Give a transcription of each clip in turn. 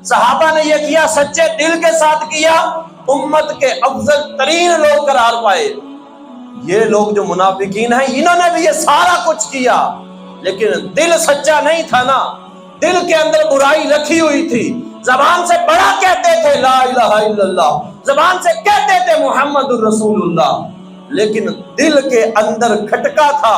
صحابہ نے یہ کیا سچے دل کے ساتھ کیا، امت کے افضل ترین لوگ قرار پائے۔ یہ لوگ جو منافقین ہیں انہوں نے بھی یہ سارا کچھ کیا، لیکن دل سچا نہیں تھا نا، دل کے اندر برائی رکھی ہوئی تھی۔ زبان سے بڑا کہتے تھے لا الہ الا اللہ، زبان سے کہتے تھے محمد الرسول اللہ، لیکن دل کے اندر کھٹکا تھا،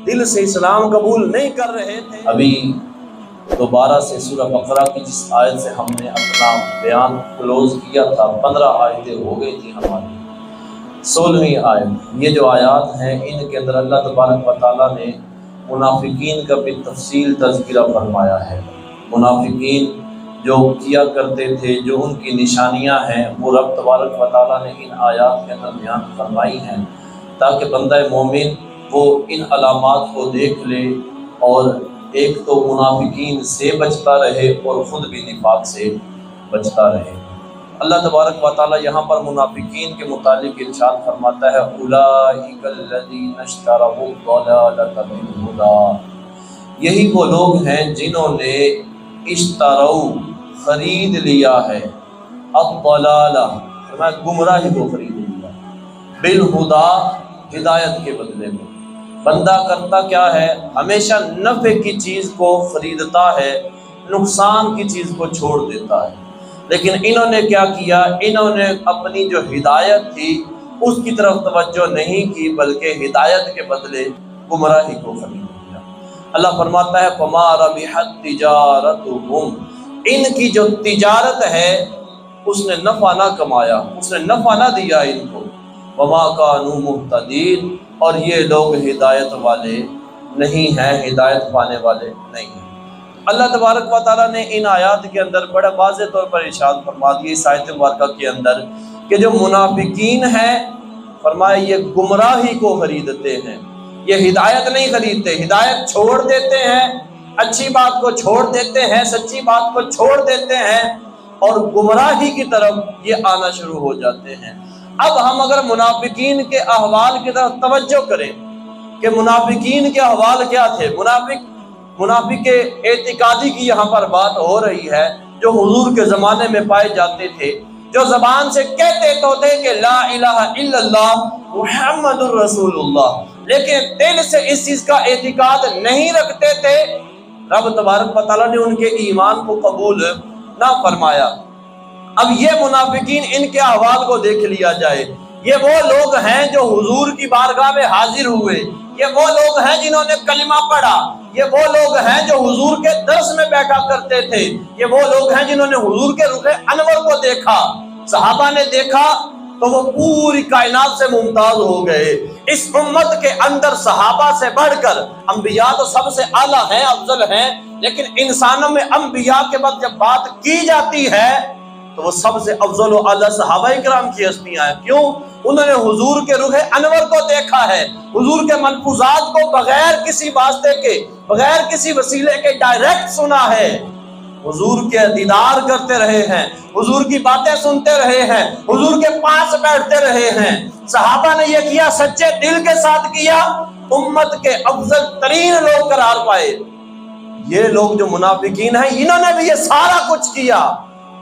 دل سے اسلام قبول نہیں کر رہے تھے۔ ابھی دوبارہ سے سورہ بقرہ کی جس آیت سے ہم نے اپنا بیان کلوز کیا تھا، 15 آیتیں ہو گئی تھی ہماری، 16ویں آیت، یہ جو آیات ہیں ان کے اندر اللہ تبارک و تعالیٰ نے منافقین کا بھی تفصیل تذکرہ فرمایا ہے۔ منافقین جو کیا کرتے تھے، جو ان کی نشانیاں ہیں، وہ رب تبارک و تعالیٰ نے ان آیات کے اندر بیان فرمائی ہیں، تاکہ بندہ مومن وہ ان علامات کو دیکھ لے اور ایک تو منافقین سے بچتا رہے اور خود بھی نفاق سے بچتا رہے۔ اللہ تبارک و تعالیٰ یہاں پر منافقین کے متعلق ارشاد فرماتا ہے اولئک الذین اشتروا الضلالۃ بالہدی، یہی وہ لوگ ہیں جنہوں نے اشتروا خرید لیا ہے الضلالہ گمراہی کو خرید لیا، بالہدی ہدایت کے بدلے میں۔ بندہ کرتا کیا ہے؟ ہمیشہ نفع کی چیز کو خریدتا ہے، نقصان کی چیز کو چھوڑ دیتا ہے، لیکن انہوں نے کیا کیا؟ انہوں نے اپنی جو ہدایت تھی اس کی طرف توجہ نہیں کی، بلکہ ہدایت کے بدلے گمراہی کو خرید لیا۔ اللہ فرماتا ہے فما ربحت تجارتہم، ان کی جو تجارت ہے اس نے نفع نہ کمایا، اس نے نفع نہ دیا ان کو، وما کانوا مہتدین، اور یہ لوگ ہدایت والے نہیں ہیں، ہدایت پانے والے نہیں ہیں۔ اللہ تبارک و تعالیٰ نے ان آیات کے اندر بڑا واضح طور پر ارشاد فرما دیا اس آیت مبارکہ کے اندر کہ جو منافقین ہیں، فرمایا یہ گمراہی کو خریدتے ہیں، یہ ہدایت نہیں خریدتے، ہدایت چھوڑ دیتے ہیں، اچھی بات کو چھوڑ دیتے ہیں، سچی بات کو چھوڑ دیتے ہیں اور گمراہی کی طرف یہ آنا شروع ہو جاتے ہیں۔ اب ہم اگر منافقین کے احوال کی طرف توجہ کریں کہ منافقین کے احوال کیا تھے، منافق اعتقادی کی یہاں پر بات ہو رہی ہے، جو حضور کے زمانے میں پائے جاتے تھے، جو زبان سے کہتے تو تھے کہ لا الہ الا اللہ محمد الرسول اللہ، لیکن دل سے اس چیز کا اعتقاد نہیں رکھتے تھے۔ رب تبارک و تعالیٰ نے ان کے ایمان کو قبول نہ فرمایا۔ اب یہ منافقین ان کے احوال کو دیکھ لیا جائے، یہ وہ لوگ ہیں جو حضور کی بارگاہ میں حاضر ہوئے، یہ وہ لوگ ہیں جنہوں نے کلمہ پڑھا، یہ وہ لوگ ہیں جو حضور کے درس میں بیٹھا کرتے تھے، یہ وہ لوگ ہیں جنہوں نے حضور کے رخ انور کو دیکھا۔ صحابہ نے دیکھا تو وہ پوری کائنات سے ممتاز ہو گئے۔ اس امت کے اندر صحابہ سے بڑھ کر انبیاء تو سب سے اعلیٰ ہیں، افضل ہیں، لیکن انسانوں میں انبیاء کے بعد جب بات کی جاتی ہے تو وہ سب سے افضل و اعلیٰ صحابہ کرام کی ہستیاں ہیں۔ کیوں؟ انہوں نے حضور کے رخ انور کو دیکھا ہے، حضور کے ملفوظات کو بغیر کسی واسطے کے، بغیر کسی وسیلے کے ڈائریکٹ سنا ہے، حضور کے دیدار کرتے رہے ہیں، حضور کی باتیں سنتے رہے ہیں، حضور کے پاس بیٹھتے رہے ہیں۔ صحابہ نے یہ کیا سچے دل کے ساتھ کیا، امت کے افضل ترین لوگ قرار پائے۔ یہ لوگ جو منافقین ہیں انہوں نے بھی یہ سارا کچھ کیا،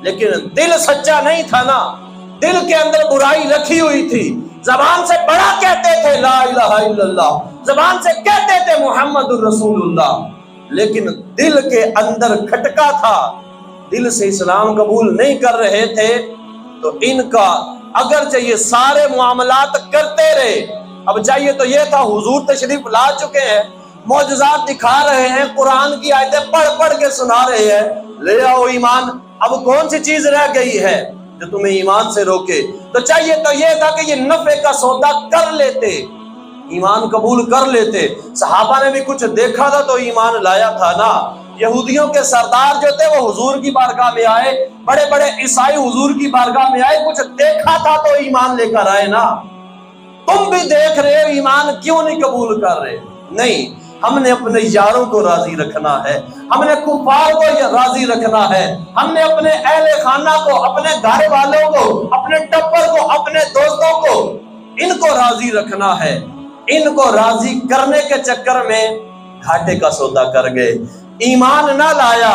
لیکن دل سچا نہیں تھا نا، دل کے اندر برائی رکھی ہوئی تھی۔ زبان سے بڑا کہتے تھے لا الہ الا اللہ، زبان سے کہتے تھے محمد الرسول اللہ، لیکن دل کے اندر کھٹکا تھا، دل سے اسلام قبول نہیں کر رہے تھے۔ تو ان کا اگرچہ یہ سارے معاملات کرتے رہے، اب چاہیے تو یہ تھا حضور تشریف لا چکے ہیں، معجزات دکھا رہے ہیں، قرآن کی آیتیں پڑھ پڑھ کے سنا رہے ہیں، لے آؤ ایمان، اب کون سی چیز رہ گئی ہے جو تمہیں ایمان سے روکے؟ تو چاہیے تو یہ تھا کہ یہ نفع کا سودا کر لیتے، ایمان قبول کر لیتے۔ صحابہ نے بھی کچھ دیکھا تھا تو ایمان لایا تھا نا۔ یہودیوں کے سردار جو تھے وہ حضور کی بارگاہ میں آئے، بڑے بڑے عیسائی حضور کی بارگاہ میں آئے، کچھ دیکھا تھا تو ایمان لے کر آئے نا۔ تم بھی دیکھ رہے ہو، ایمان کیوں نہیں قبول کر رہے؟ نہیں، ہم نے اپنے یاروں کو راضی رکھنا ہے، ہم نے کفار کو راضی رکھنا ہے، ہم نے اپنے اہل خانہ کو، اپنے گھر والوں کو، اپنے ٹبر کو، اپنے دوستوں کو، ان کو راضی رکھنا ہے۔ ان کو راضی کرنے کے چکر میں گھاٹے کا سودا کر گئے، ایمان نہ لایا،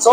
100